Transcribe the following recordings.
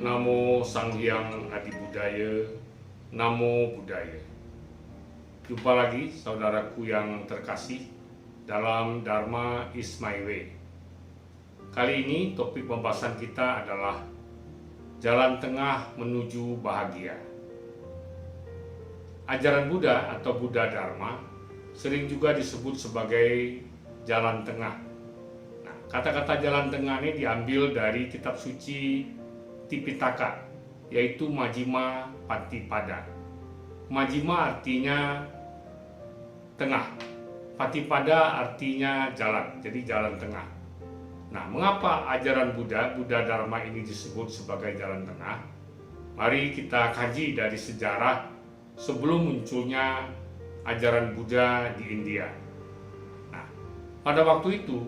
Namo Sang Hyang Adi Budaya, Namo Buddhaya. Jumpa lagi saudaraku yang terkasih dalam Dharma is my way. Kali ini topik pembahasan kita adalah jalan tengah menuju bahagia. Ajaran Buddha atau Buddha Dharma sering juga disebut sebagai jalan tengah. Nah, kata-kata jalan tengah ini diambil dari kitab suci Tipitaka, yaitu Majjhima Patipada. Majjhima artinya tengah, Patipada artinya jalan, jadi jalan tengah. Nah, mengapa ajaran Buddha Dharma ini disebut sebagai jalan tengah? Mari kita kaji dari sejarah sebelum munculnya ajaran Buddha di India. Nah, pada waktu itu,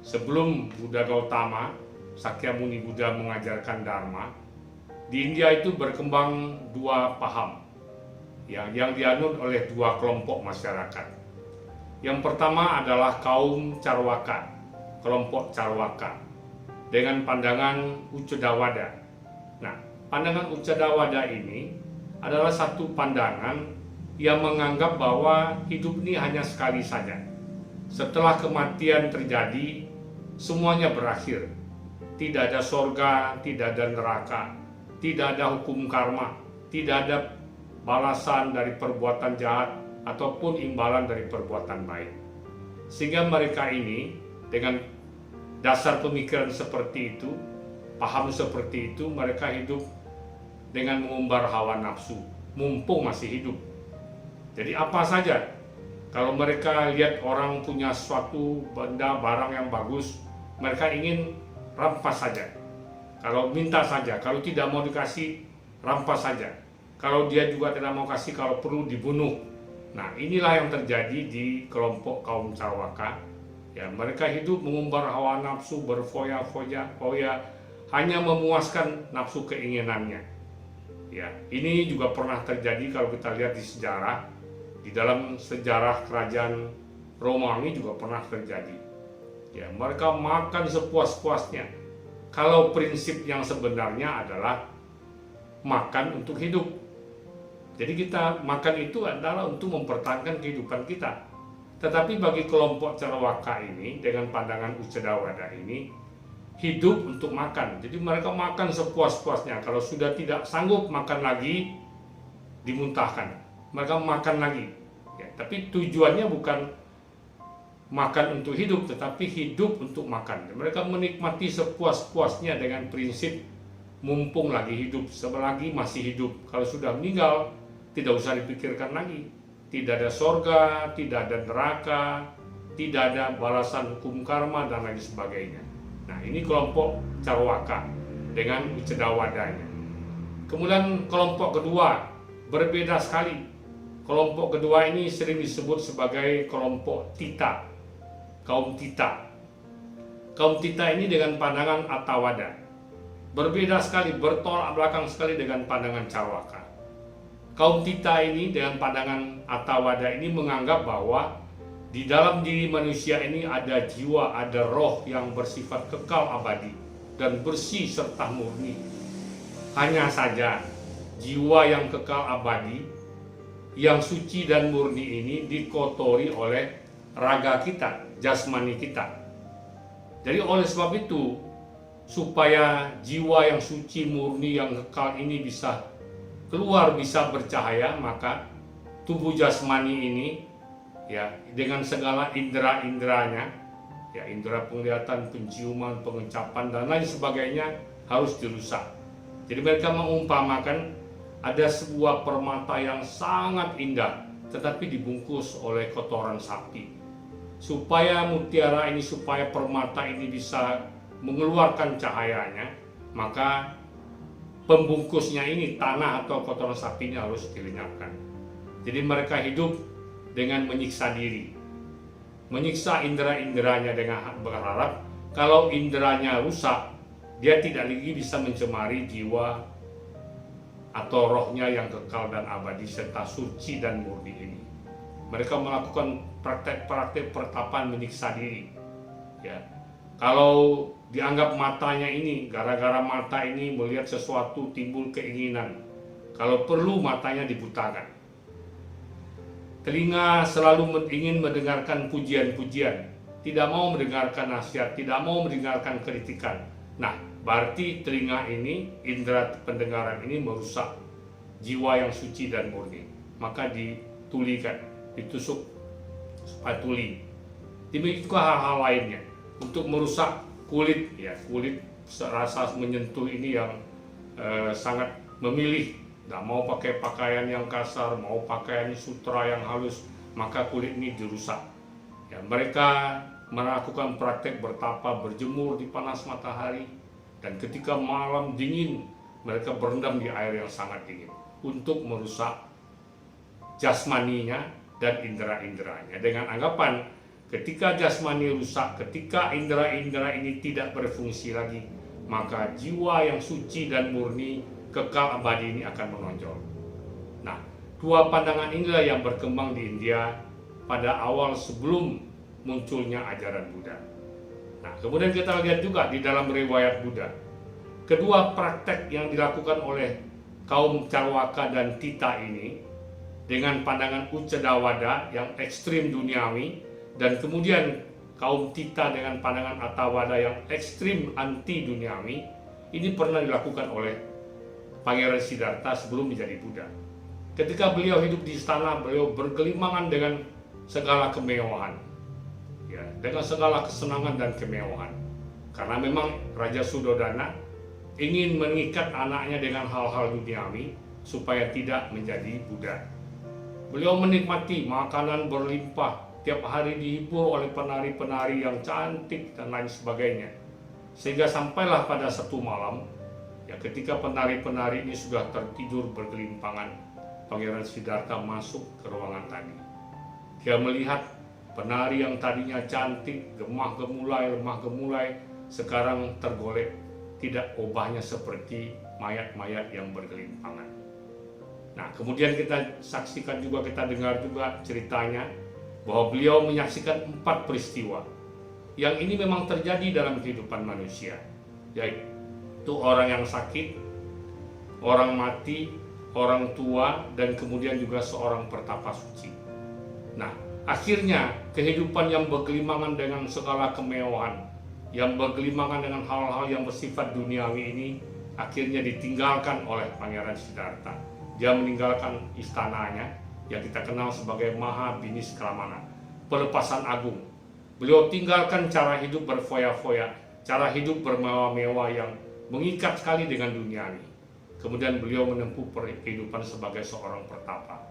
sebelum Buddha Gautama, Sakyamuni Buddha mengajarkan Dharma, di India itu berkembang dua paham yang dianut oleh dua kelompok masyarakat. Yang pertama adalah kaum Carwaka, kelompok Carwaka, dengan pandangan Uccadawada. Nah, pandangan Uccadawada ini adalah satu pandangan yang menganggap bahwa hidup ini hanya sekali saja. Setelah kematian terjadi, semuanya berakhir. Tidak ada sorga, tidak ada neraka, tidak ada hukum karma, tidak ada balasan dari perbuatan jahat ataupun imbalan dari perbuatan baik. Sehingga mereka ini dengan dasar pemikiran seperti itu, paham seperti itu, mereka hidup dengan mengumbar hawa nafsu, mumpung masih hidup. Jadi apa saja, kalau mereka lihat orang punya suatu benda, barang yang bagus, mereka ingin rampas saja. Kalau minta saja, kalau tidak mau dikasih, rampas saja. Kalau dia juga tidak mau kasih, kalau perlu dibunuh. Nah, inilah yang terjadi di kelompok kaum Carwaka. Ya, mereka hidup mengumbar hawa nafsu, berfoya-foya, hanya memuaskan nafsu keinginannya. Ya, ini juga pernah terjadi kalau kita lihat di sejarah. Di dalam sejarah kerajaan Romawi juga pernah terjadi. Ya, mereka makan sepuas-puasnya. Kalau prinsip yang sebenarnya adalah makan untuk hidup. Jadi kita makan itu adalah untuk mempertahankan kehidupan kita. Tetapi bagi kelompok Carwaka ini dengan pandangan Uccadawada ini, hidup untuk makan. Jadi mereka makan sepuas-puasnya. Kalau sudah tidak sanggup makan lagi, dimuntahkan. Mereka makan lagi. Ya, tapi tujuannya bukan makan untuk hidup, tetapi hidup untuk makan. Mereka menikmati sepuas-puasnya dengan prinsip mumpung lagi hidup, selagi masih hidup. Kalau sudah meninggal, tidak usah dipikirkan lagi. Tidak ada sorga, tidak ada neraka, tidak ada balasan hukum karma, dan lain sebagainya. Nah, ini kelompok Carwaka dengan Uccedawadanya. Kemudian kelompok kedua, berbeda sekali. Kelompok kedua ini sering disebut sebagai kelompok Tita. Kaum Tita. Kaum Tita ini dengan pandangan Attawada. Berbeda sekali, bertolak belakang sekali dengan pandangan Carwaka. Kaum Tita ini dengan pandangan Attawada ini menganggap bahwa di dalam diri manusia ini ada jiwa, ada roh yang bersifat kekal abadi dan bersih serta murni. Hanya saja jiwa yang kekal abadi, yang suci dan murni ini dikotori oleh raga kita, jasmani kita. Jadi oleh sebab itu, supaya jiwa yang suci, murni, yang kekal ini bisa keluar, bisa bercahaya, maka tubuh jasmani ini ya dengan segala indera-inderanya, ya indera penglihatan, penciuman, pengecapan dan lain sebagainya harus dirusak. Jadi mereka mengumpamakan ada sebuah permata yang sangat indah tetapi dibungkus oleh kotoran sapi. Supaya mutiara ini, supaya permata ini bisa mengeluarkan cahayanya, maka pembungkusnya ini, tanah atau kotoran sapi ini harus dilenyapkan. Jadi mereka hidup dengan menyiksa diri, menyiksa indera-inderanya dengan berharap kalau inderanya rusak, dia tidak lagi bisa mencemari jiwa atau rohnya yang kekal dan abadi serta suci dan murni ini. Mereka melakukan praktek-praktek pertapan menyiksa diri. Ya, kalau dianggap matanya ini, gara-gara mata ini melihat sesuatu timbul keinginan. Kalau perlu matanya dibutakan. Telinga selalu ingin mendengarkan pujian-pujian, tidak mau mendengarkan nasihat, tidak mau mendengarkan kritikan. Nah, berarti telinga ini, indera pendengaran ini merusak jiwa yang suci dan murni. Maka ditulikan, ditusuk spatuli. Demikian juga hal-hal lainnya untuk merusak kulit, ya kulit serasa menyentuh ini yang sangat memilih. Tidak mau pakai pakaian yang kasar, mau pakaian sutra yang halus, maka kulit ini dirusak. Ya, mereka melakukan praktek bertapa, berjemur di panas matahari, dan ketika malam dingin, mereka berendam di air yang sangat dingin untuk merusak jasmaninya dan indera-inderanya dengan anggapan ketika jasmani rusak, ketika indera-indera ini tidak berfungsi lagi, maka jiwa yang suci dan murni kekal abadi ini akan menonjol. Nah, dua pandangan inilah yang berkembang di India pada awal sebelum munculnya ajaran Buddha. Nah, kemudian kita lihat juga di dalam riwayat Buddha, kedua praktek yang dilakukan oleh kaum Carwaka dan Tita ini dengan pandangan Uccadawada yang ekstrim duniawi, dan kemudian kaum Tita dengan pandangan Attawada yang ekstrim anti duniawi, ini pernah dilakukan oleh Pangeran Siddhartha sebelum menjadi Buddha. Ketika beliau hidup di istana, beliau bergelimangan dengan segala kemewahan, ya, dengan segala kesenangan dan kemewahan. Karena memang Raja Suddhodana ingin mengikat anaknya dengan hal-hal duniawi supaya tidak menjadi Buddha. Beliau menikmati makanan berlimpah, tiap hari dihibur oleh penari-penari yang cantik dan lain sebagainya. Sehingga sampailah pada satu malam, ya ketika penari-penari ini sudah tertidur bergelimpangan, Pangeran Siddhartha masuk ke ruangan tadi. Dia melihat penari yang tadinya cantik, gemah gemulai, sekarang tergolek, tidak ubahnya seperti mayat-mayat yang bergelimpangan. Nah, kemudian kita saksikan juga, kita dengar juga ceritanya bahwa beliau menyaksikan 4 peristiwa yang ini memang terjadi dalam kehidupan manusia, yaitu orang yang sakit, orang mati, orang tua, dan kemudian juga seorang pertapa suci. Nah, akhirnya kehidupan yang bergelimangan dengan segala kemewahan, yang bergelimangan dengan hal-hal yang bersifat duniawi ini akhirnya ditinggalkan oleh Pangeran Siddhartha. Dia meninggalkan istananya yang kita kenal sebagai Mahabiniskramana, pelepasan agung. Beliau tinggalkan cara hidup berfoya-foya, cara hidup bermewah-mewah yang mengikat sekali dengan duniawi. Kemudian beliau menempuh kehidupan sebagai seorang pertapa.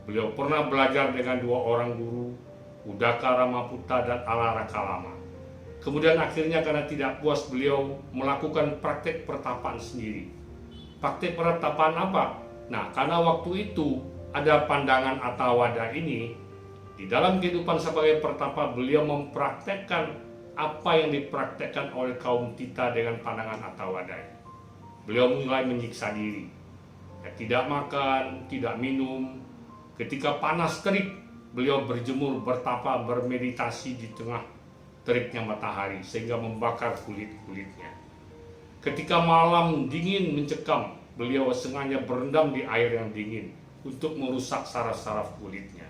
Beliau pernah belajar dengan 2 orang guru, Udaka Ramaputta dan Alarakalama. Kemudian akhirnya karena tidak puas, beliau melakukan praktek pertapaan sendiri. Praktek pertapaan apa? Nah, karena waktu itu ada pandangan Attawada ini, di dalam kehidupan sebagai pertapa beliau mempraktekkan apa yang dipraktekkan oleh kaum Tita dengan pandangan Attawada. Beliau mulai menyiksa diri, ya, tidak makan, tidak minum. Ketika panas terik, beliau berjemur, bertapa, bermeditasi di tengah teriknya matahari sehingga membakar kulit-kulitnya. Ketika malam dingin mencekam, beliau sengaja berendam di air yang dingin untuk merusak saraf-saraf kulitnya.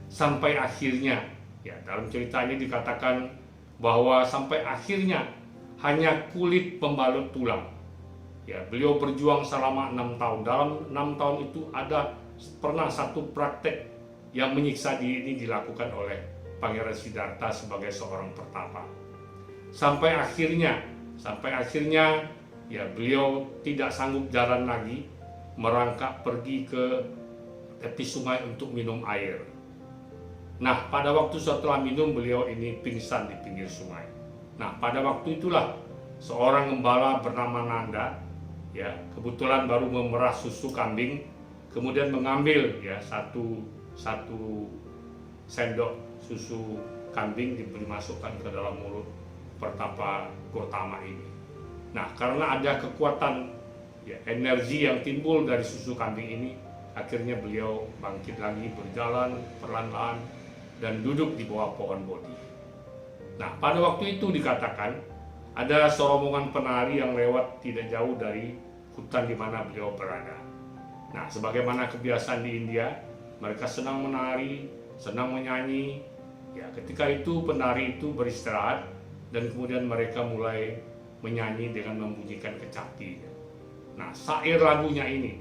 Sampai akhirnya, ya dalam cerita ini dikatakan bahwa sampai akhirnya hanya kulit pembalut tulang. Ya, beliau berjuang selama 6 tahun. Dalam 6 tahun itu ada pernah satu praktek yang menyiksa diri ini dilakukan oleh Pangeran Siddhartha sebagai seorang pertapa. Sampai akhirnya ya beliau tidak sanggup jalan lagi, merangkak pergi ke tepi sungai untuk minum air. Nah, pada waktu setelah minum, beliau ini pingsan di pinggir sungai. Nah, pada waktu itulah seorang gembala bernama Nanda, ya kebetulan baru memerah susu kambing, kemudian mengambil ya satu sendok susu kambing dimasukkan ke dalam mulut pertapa Gotama ini. Nah, karena ada kekuatan ya, energi yang timbul dari susu kambing ini, akhirnya beliau bangkit lagi, berjalan perlahan-lahan dan duduk di bawah pohon bodhi. Nah, pada waktu itu dikatakan ada serombongan penari yang lewat tidak jauh dari hutan di mana beliau berada. Nah, sebagaimana kebiasaan di India, mereka senang menari, senang menyanyi. Ya, ketika itu penari itu beristirahat dan kemudian mereka mulai menyanyi dengan membunyikan kecapi. Nah, syair lagunya ini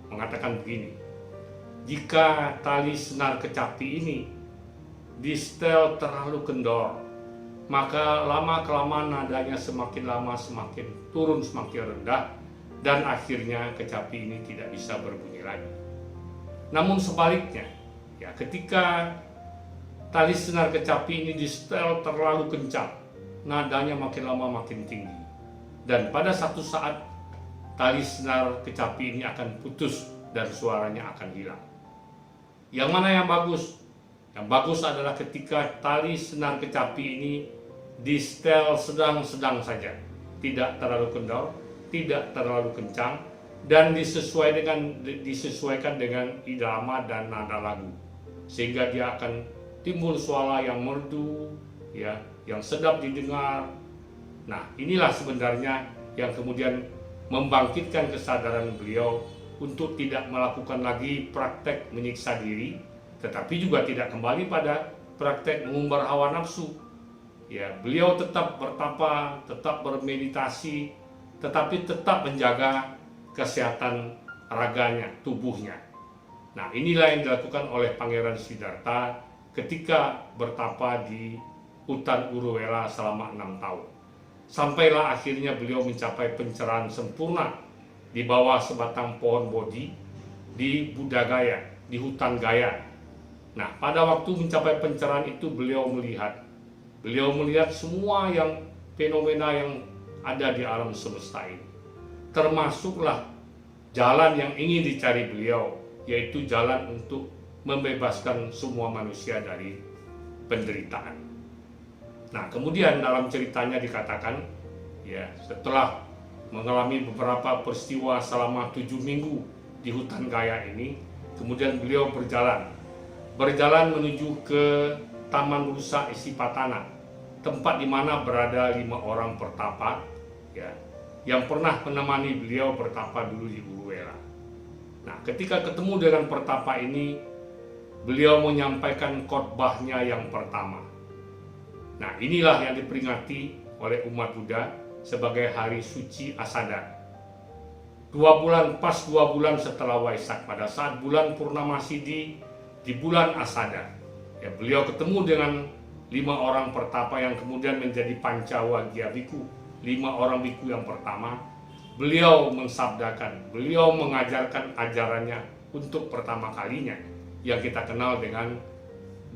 mengatakan begini: jika tali senar kecapi ini di setel terlalu kendor, maka lama-kelamaan nadanya semakin lama semakin turun, semakin rendah, dan akhirnya kecapi ini tidak bisa berbunyi lagi. Namun sebaliknya, ya, ketika tali senar kecapi ini di setel terlalu kencang, nadanya makin lama makin tinggi, dan pada satu saat tali senar kecapi ini akan putus dan suaranya akan hilang. Yang mana yang bagus? Yang bagus adalah ketika tali senar kecapi ini di setel sedang-sedang saja, tidak terlalu kendor, tidak terlalu kencang, dan disesuaikan dengan irama dan nada lagu, sehingga dia akan timbul suara yang merdu, ya, yang sedap didengar. Nah, inilah sebenarnya yang kemudian membangkitkan kesadaran beliau untuk tidak melakukan lagi praktek menyiksa diri, tetapi juga tidak kembali pada praktek mengumbar hawa nafsu. Ya, beliau tetap bertapa, tetap bermeditasi, tetapi tetap menjaga kesehatan raganya, tubuhnya. Nah, inilah yang dilakukan oleh Pangeran Siddhartha ketika bertapa di hutan Uruvela selama 6 tahun. Sampailah akhirnya beliau mencapai pencerahan sempurna di bawah sebatang pohon bodhi di Buddhagaya, di hutan Gaya. Nah, pada waktu mencapai pencerahan itu beliau melihat semua fenomena yang ada di alam semesta ini. Termasuklah jalan yang ingin dicari beliau, yaitu jalan untuk membebaskan semua manusia dari penderitaan. Nah, kemudian dalam ceritanya dikatakan, ya, setelah mengalami beberapa peristiwa selama 7 minggu di hutan Gaya ini, kemudian beliau berjalan menuju ke Taman Rusa Isipatana, tempat di mana berada 5 orang pertapa, ya, yang pernah menemani beliau bertapa dulu di Uruvela. Nah, ketika ketemu dengan pertapa ini, beliau menyampaikan khotbahnya yang pertama. Nah, inilah yang diperingati oleh umat Buddha sebagai hari suci Asada. 2 bulan setelah Waisak, pada saat bulan Purnamasi di bulan Asada, ya, beliau ketemu dengan 5 orang pertapa yang kemudian menjadi Pancawagya Biku, 5 orang biku yang pertama. Beliau mensabdakan, beliau mengajarkan ajarannya untuk pertama kalinya yang kita kenal dengan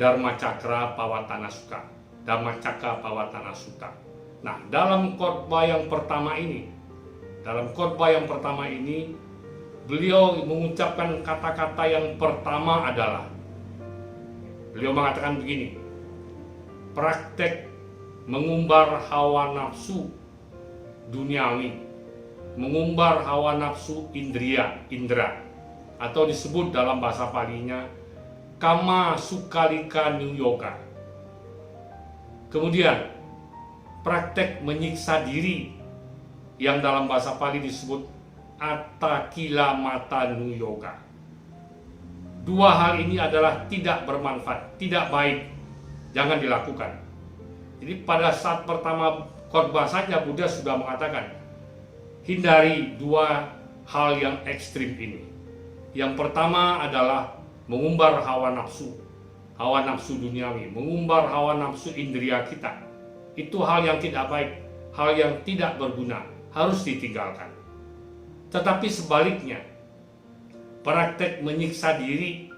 Dharmacakra Pawatana Sutta. Dhammacakkapawatana Sutta. Nah, dalam khotbah yang pertama ini, beliau mengucapkan kata-kata yang pertama adalah, beliau mengatakan begini: praktek mengumbar hawa nafsu duniawi, mengumbar hawa nafsu indra, atau disebut dalam bahasa Palinya Kama Sukalika Niyoga. Kemudian praktek menyiksa diri yang dalam bahasa Pali disebut Attakila Mata Nuyoga. 2 hal ini adalah tidak bermanfaat, tidak baik, jangan dilakukan. Jadi pada saat pertama khotbah saja Buddha sudah mengatakan, hindari 2 hal yang ekstrim ini. Yang pertama adalah mengumbar hawa nafsu duniawi, mengumbar hawa nafsu indria kita. Itu hal yang tidak baik, hal yang tidak berguna, harus ditinggalkan. Tetapi sebaliknya, praktek menyiksa diri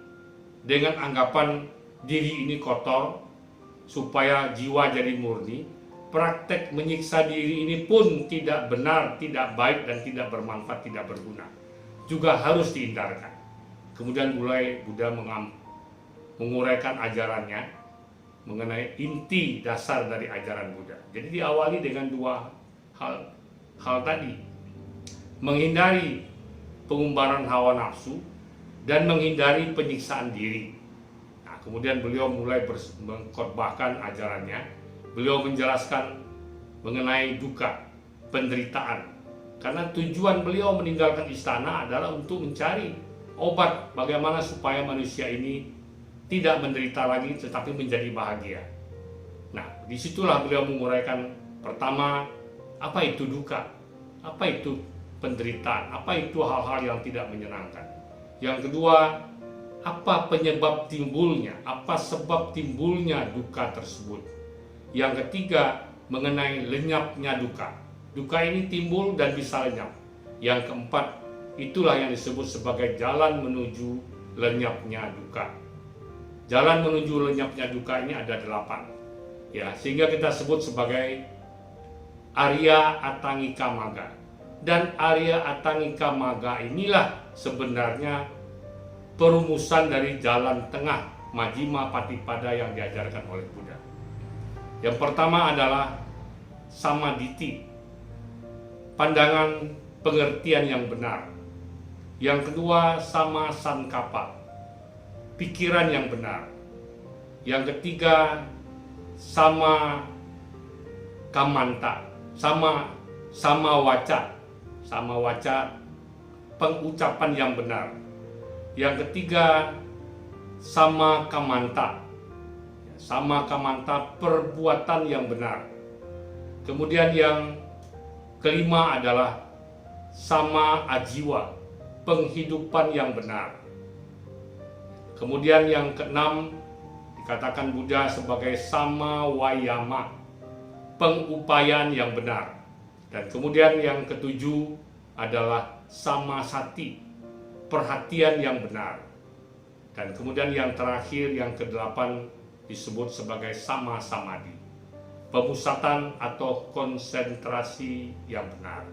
dengan anggapan diri ini kotor supaya jiwa jadi murni, praktek menyiksa diri ini pun tidak benar, tidak baik, dan tidak bermanfaat, tidak berguna, juga harus dihindarkan. Kemudian mulai Buddha menguraikan ajarannya mengenai inti dasar dari ajaran Buddha. Jadi diawali dengan 2 hal tadi: menghindari pengumbaran hawa nafsu dan menghindari penyiksaan diri. Kemudian beliau mulai mengkhotbahkan ajarannya. Beliau menjelaskan mengenai duka, penderitaan. Karena tujuan beliau meninggalkan istana adalah untuk mencari obat bagaimana supaya manusia ini tidak menderita lagi tetapi menjadi bahagia. Nah, disitulah beliau menguraikan pertama, apa itu duka, apa itu penderitaan, apa itu hal-hal yang tidak menyenangkan. Yang kedua, apa penyebab timbulnya, apa sebab timbulnya duka tersebut. Yang ketiga, mengenai lenyapnya duka. Duka ini timbul dan bisa lenyap. Yang keempat, itulah yang disebut sebagai jalan menuju lenyapnya duka. Jalan menuju lenyapnya duka ini ada 8. Ya, sehingga kita sebut sebagai Arya Atangika Magga. Dan Arya Atangika Magga inilah sebenarnya perumusan dari jalan tengah Majjhima Patipada yang diajarkan oleh Buddha. Yang pertama adalah Samaditi, pandangan pengertian yang benar. Yang kedua Sama Sankappa, pikiran yang benar. Yang ketiga Sama Kamanta, sama waca, pengucapan yang benar. Yang ketiga sama kamanta, perbuatan yang benar. Kemudian yang kelima adalah sama ajiwa, penghidupan yang benar. Kemudian yang keenam dikatakan Buddha sebagai sama wayama, pengupayaan yang benar. Dan kemudian yang ketujuh adalah sama sati, perhatian yang benar. Dan kemudian yang terakhir, yang kedelapan disebut sebagai sama samadhi, pemusatan atau konsentrasi yang benar.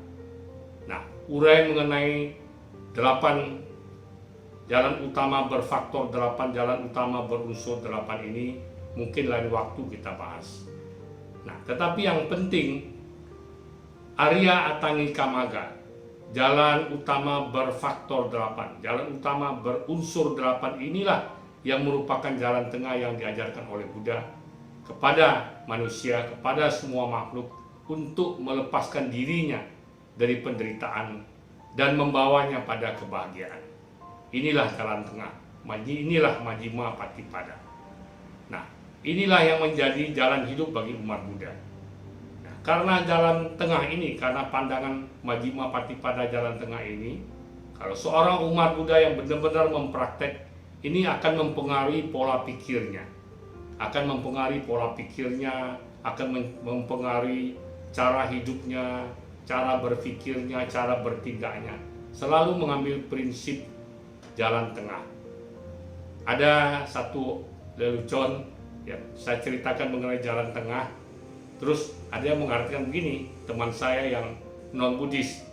Nah, uraian mengenai 8 jalan utama berfaktor 8, jalan utama berunsur 8 ini mungkin lain waktu kita bahas. Nah, tetapi yang penting Arya Atangika Magga, jalan utama berfaktor 8, jalan utama berunsur 8 inilah yang merupakan jalan tengah yang diajarkan oleh Buddha kepada manusia, kepada semua makhluk untuk melepaskan dirinya dari penderitaan dan membawanya pada kebahagiaan. Inilah jalan tengah, inilah Majjhima Patipada. Nah, inilah yang menjadi jalan hidup bagi umat Buddha. Karena jalan tengah ini, karena pandangan Majjhima Patipada jalan tengah ini, kalau seorang umat Buddha yang benar-benar mempraktek, ini akan mempengaruhi pola pikirnya, akan mempengaruhi cara hidupnya, cara berpikirnya, cara bertindaknya, selalu mengambil prinsip jalan tengah. Ada satu lelucon, ya, saya ceritakan mengenai jalan tengah. Terus ada yang mengartikan begini, teman saya yang non-Buddhis,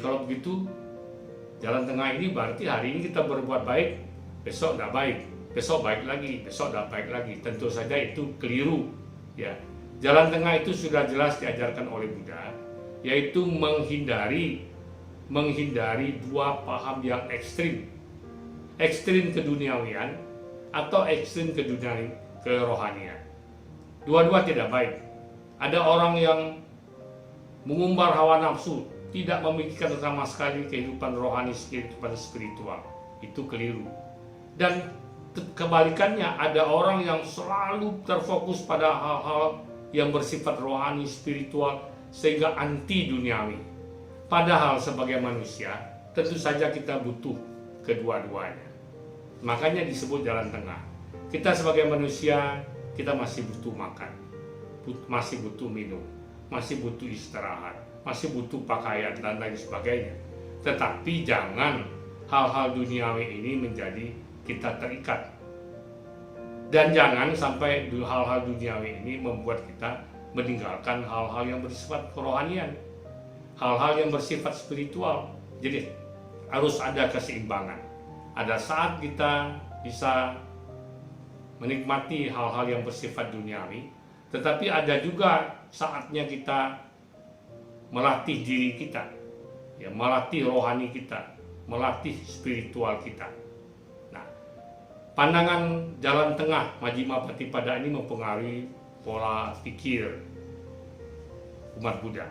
kalau begitu jalan tengah ini berarti hari ini kita berbuat baik, besok tidak baik, besok baik lagi, besok tidak baik lagi. Tentu saja itu keliru. Ya, jalan tengah itu sudah jelas diajarkan oleh Buddha, yaitu menghindari dua paham yang ekstrim keduniawian atau ekstrim kerohanian. Dua-dua tidak baik. Ada orang yang mengumbar hawa nafsu, tidak memikirkan sama sekali kehidupan rohani, kehidupan spiritual. Itu keliru. Dan kebalikannya, ada orang yang selalu terfokus pada hal-hal yang bersifat rohani, spiritual, sehingga anti duniawi. Padahal sebagai manusia, tentu saja kita butuh kedua-duanya. Makanya disebut jalan tengah. Kita sebagai manusia, kita masih butuh makan, masih butuh minum, masih butuh istirahat, masih butuh pakaian dan lain sebagainya. Tetapi jangan hal-hal duniawi ini menjadi kita terikat. Dan jangan sampai hal-hal duniawi ini membuat kita meninggalkan hal-hal yang bersifat kerohanian, hal-hal yang bersifat spiritual. Jadi harus ada keseimbangan. Ada saat kita bisa menikmati hal-hal yang bersifat duniawi, tetapi ada juga saatnya kita melatih diri kita, ya, melatih rohani kita, melatih spiritual kita. Nah, pandangan jalan tengah Majjhima Patipada ini mempengaruhi pola pikir umat Buddha.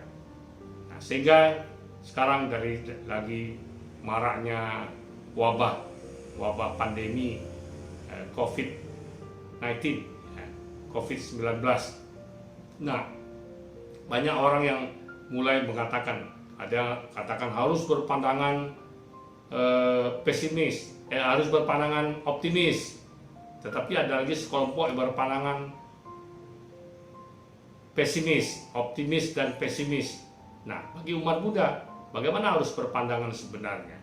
Nah, sehingga sekarang dari lagi maraknya wabah pandemi COVID-19, COVID-19. Nah, banyak orang yang mulai mengatakan, harus berpandangan pesimis, harus berpandangan optimis. Tetapi ada lagi sekelompok yang berpandangan pesimis, optimis dan pesimis. Nah, bagi umat Buddha, bagaimana harus berpandangan sebenarnya?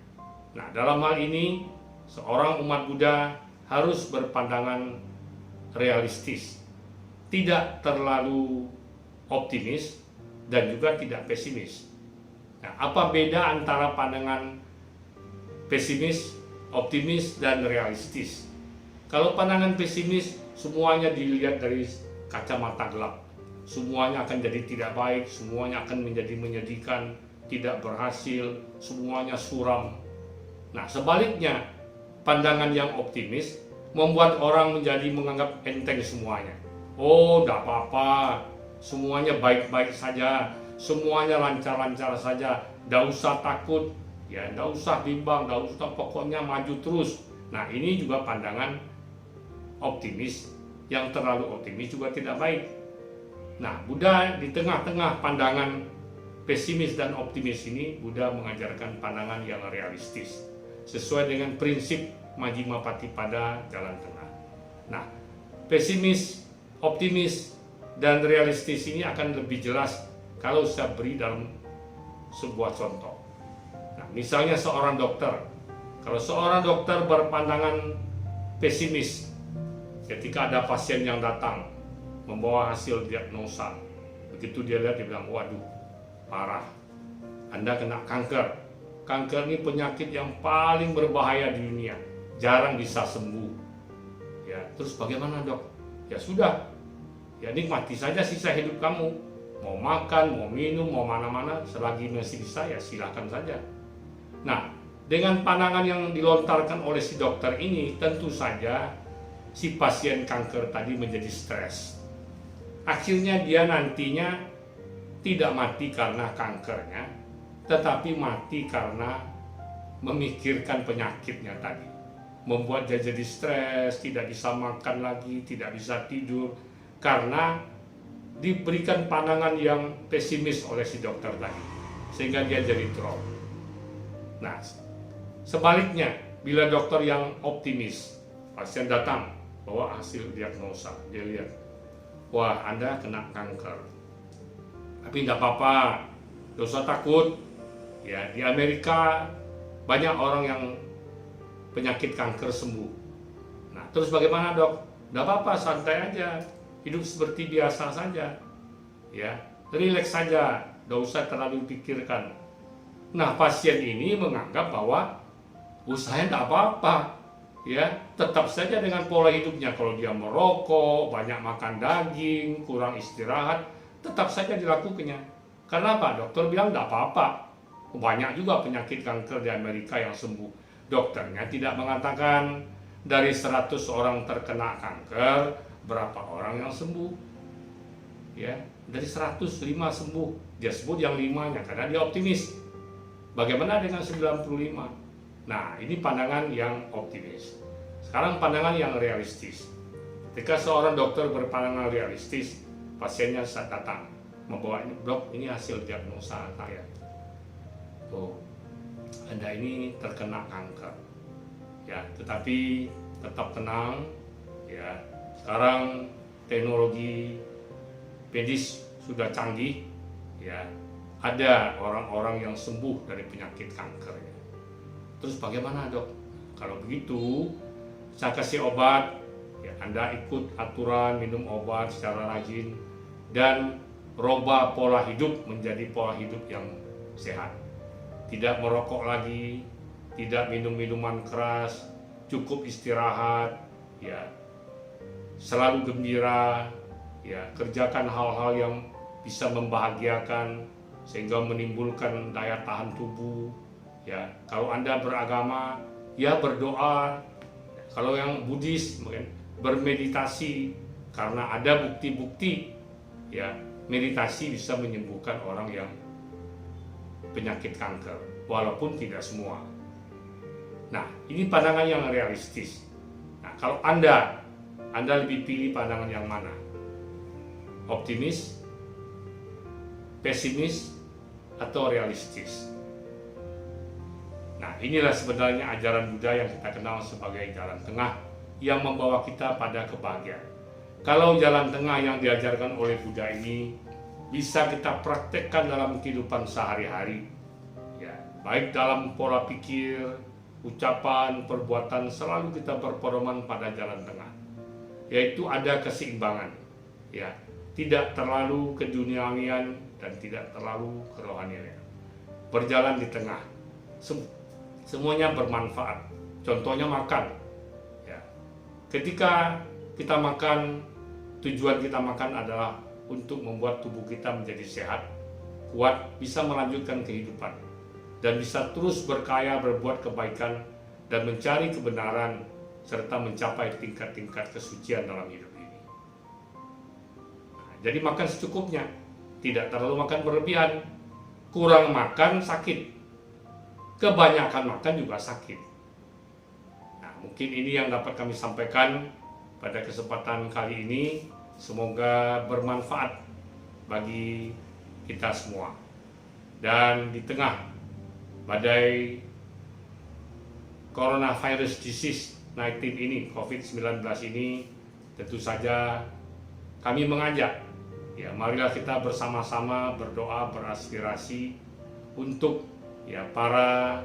Nah, dalam hal ini, seorang umat Buddha harus berpandangan realistis, tidak terlalu optimis dan juga tidak pesimis. Nah, apa beda antara pandangan pesimis, optimis, dan realistis? Kalau pandangan pesimis, semuanya dilihat dari kacamata gelap. Semuanya akan jadi tidak baik, semuanya akan menjadi menyedihkan, tidak berhasil, semuanya suram. Nah, sebaliknya, pandangan yang optimis membuat orang menjadi menganggap enteng semuanya. Oh, tidak apa-apa, semuanya baik-baik saja, semuanya lancar-lancar saja, tidak usah takut, ya, tidak usah bimbang, tidak usah, pokoknya maju terus. Nah, ini juga pandangan optimis. Yang terlalu optimis juga tidak baik. Nah, Buddha di tengah-tengah pandangan pesimis dan optimis ini, Buddha mengajarkan pandangan yang realistis, sesuai dengan prinsip Majjhima Patipada, jalan tengah. Nah, pesimis, optimis, dan realistis ini akan lebih jelas kalau saya beri dalam sebuah contoh. Nah, misalnya seorang dokter. Kalau seorang dokter berpandangan pesimis, ketika ada pasien yang datang membawa hasil diagnosa, begitu dia lihat, dia bilang, waduh, parah, Anda kena kanker. Kanker ini penyakit yang paling berbahaya di dunia, jarang bisa sembuh. Ya, terus bagaimana dok? Ya sudah, ya nikmati saja sisa hidup kamu. Mau makan, mau minum, mau mana-mana, selagi masih bisa ya silakan saja. Nah, dengan pandangan yang dilontarkan oleh si dokter ini, tentu saja si pasien kanker tadi menjadi stres. Akhirnya dia nantinya tidak mati karena kankernya, tetapi mati karena memikirkan penyakitnya tadi. Membuat dia jadi stres, tidak bisa makan lagi, tidak bisa tidur, karena diberikan pandangan yang pesimis oleh si dokter tadi, sehingga dia jadi drop. Nah, sebaliknya, bila dokter yang optimis, pasien datang bawa hasil diagnosa, dia lihat, wah, Anda kena kanker, tapi tidak apa-apa, tidak usah takut. Ya, di Amerika banyak orang yang penyakit kanker sembuh. Nah, terus bagaimana dok? Tidak apa-apa, santai aja, hidup seperti biasa saja, ya, rileks saja, tidak usah terlalu pikirkan. Nah, pasien ini menganggap bahwa saya tidak apa-apa, ya, tetap saja dengan pola hidupnya. Kalau dia merokok, banyak makan daging, kurang istirahat, tetap saja dilakukannya. Karena apa? Dokter bilang tidak apa-apa. Banyak juga penyakit kanker di Amerika yang sembuh. Dokternya tidak mengatakan dari 100 orang terkena kanker, berapa orang yang sembuh. Ya, dari 105 sembuh. Dia sebut yang 5-nya karena dia optimis. Bagaimana dengan 95? Nah, ini pandangan yang optimis. Sekarang pandangan yang realistis. Ketika seorang dokter berpandangan realistis, pasiennya saat datang membawa, dok, ini hasil diagnosa saya. Oh, Anda ini terkena kanker. Ya, tetapi tetap tenang. Ya, sekarang teknologi medis sudah canggih. Ya, ada orang-orang yang sembuh dari penyakit kanker. Ya. Terus bagaimana dok? Kalau begitu, saya kasih obat. Ya, Anda ikut aturan minum obat secara rajin dan rubah pola hidup menjadi pola hidup yang sehat. Tidak merokok lagi, tidak minum minuman keras, cukup istirahat, ya, selalu gembira, ya, kerjakan hal-hal yang bisa membahagiakan sehingga menimbulkan daya tahan tubuh. Ya, kalau Anda beragama, ya berdoa. Kalau yang Buddhis mungkin bermeditasi, karena ada bukti-bukti ya meditasi bisa menyembuhkan orang yang penyakit kanker, walaupun tidak semua. Nah, ini pandangan yang realistis. Nah, kalau Anda lebih pilih pandangan yang mana? Optimis, pesimis, atau realistis? Nah, inilah sebenarnya ajaran Buddha yang kita kenal sebagai jalan tengah yang membawa kita pada kebahagiaan. Kalau jalan tengah yang diajarkan oleh Buddha ini bisa kita praktekkan dalam kehidupan sehari-hari, ya, baik dalam pola pikir, ucapan, perbuatan, selalu kita berpedoman pada jalan tengah, yaitu ada keseimbangan, ya, tidak terlalu keduniawian dan tidak terlalu kerohanian, berjalan di tengah, semuanya bermanfaat. Contohnya makan, ya, ketika kita makan, tujuan kita makan adalah untuk membuat tubuh kita menjadi sehat, kuat, bisa melanjutkan kehidupan, dan bisa terus berkaya, berbuat kebaikan, dan mencari kebenaran, serta mencapai tingkat-tingkat kesucian dalam hidup ini. Nah, jadi makan secukupnya, tidak terlalu makan berlebihan. Kurang makan sakit, kebanyakan makan juga sakit. Nah, mungkin ini yang dapat kami sampaikan pada kesempatan kali ini. Semoga bermanfaat bagi kita semua. Dan di tengah badai coronavirus disease 19 ini, COVID-19 ini, tentu saja kami mengajak, ya, marilah kita bersama-sama berdoa, beraspirasi untuk, ya, para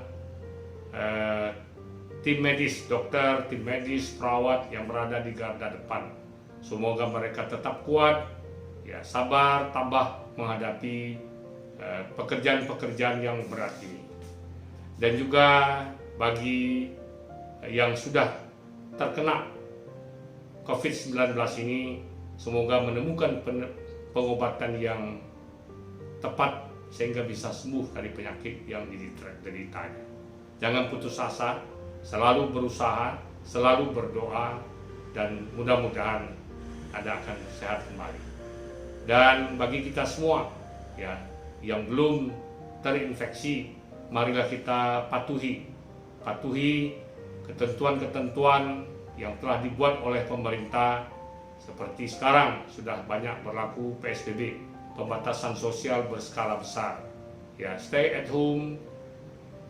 tim medis, dokter, tim medis, perawat yang berada di garda depan. Semoga mereka tetap kuat, ya, sabar, tabah menghadapi pekerjaan-pekerjaan yang berat ini. Dan juga bagi yang sudah terkena COVID-19 ini, semoga menemukan pengobatan yang tepat sehingga bisa sembuh dari penyakit yang dideritanya. Jangan putus asa, selalu berusaha, selalu berdoa, dan mudah-mudahan Anda akan sehat kembali. Dan bagi kita semua, ya, yang belum terinfeksi, marilah kita patuhi ketentuan-ketentuan yang telah dibuat oleh pemerintah. Seperti sekarang sudah banyak berlaku PSBB, pembatasan sosial berskala besar, ya, stay at home,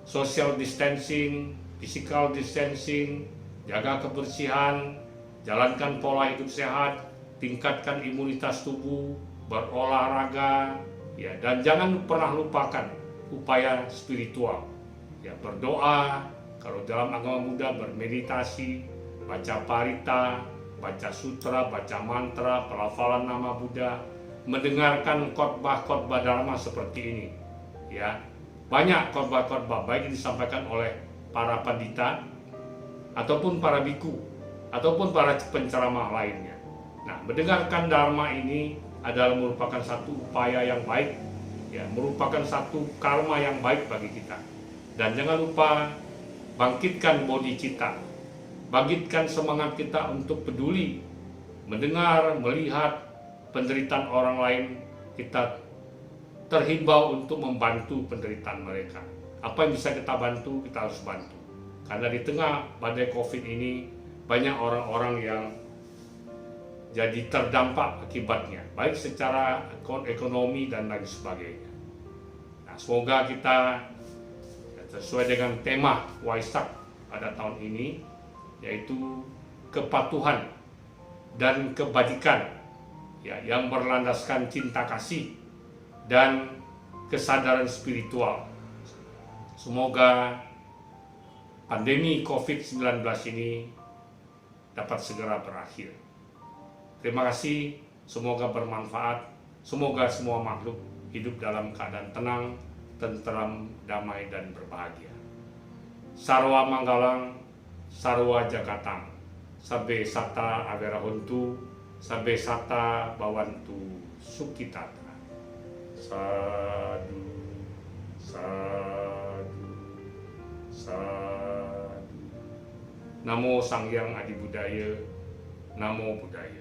social distancing, physical distancing, jaga kebersihan, jalankan pola hidup sehat, tingkatkan imunitas tubuh, berolahraga, ya, dan jangan pernah lupakan upaya spiritual, ya, berdoa, kalau dalam agama Buddha bermeditasi, baca parita, baca sutra, baca mantra, pelafalan nama Buddha, mendengarkan khotbah-khotbah dharma seperti ini, ya. Banyak khotbah-khotbah baik yang disampaikan oleh para pandita ataupun para biku ataupun para penceramah lainnya. Nah, mendengarkan dharma ini adalah merupakan satu upaya yang baik, ya, merupakan satu karma yang baik bagi kita. Dan jangan lupa bangkitkan bodi kita, bangkitkan semangat kita untuk peduli, mendengar, melihat penderitaan orang lain. Kita terhimbau untuk membantu penderitaan mereka. Apa yang bisa kita bantu, kita harus bantu. Karena di tengah badai COVID ini banyak orang-orang yang jadi terdampak akibatnya, baik secara ekonomi dan lain sebagainya. Nah, semoga kita, sesuai dengan tema Waisak pada tahun ini, yaitu kepatuhan dan kebajikan, ya, yang berlandaskan cinta kasih dan kesadaran spiritual. Semoga pandemi COVID-19 ini dapat segera berakhir. Terima kasih, semoga bermanfaat, semoga semua makhluk hidup dalam keadaan tenang, tentram, damai, dan berbahagia. Sarwa Manggalang, Sarwa Jagatang, Sabe Sata Averahuntu, Sabe Sata Bawantu Sukitata. Sadu, sadu, sadu. Namo Sang Hyang Adi Budaya, Namo Buddhaya.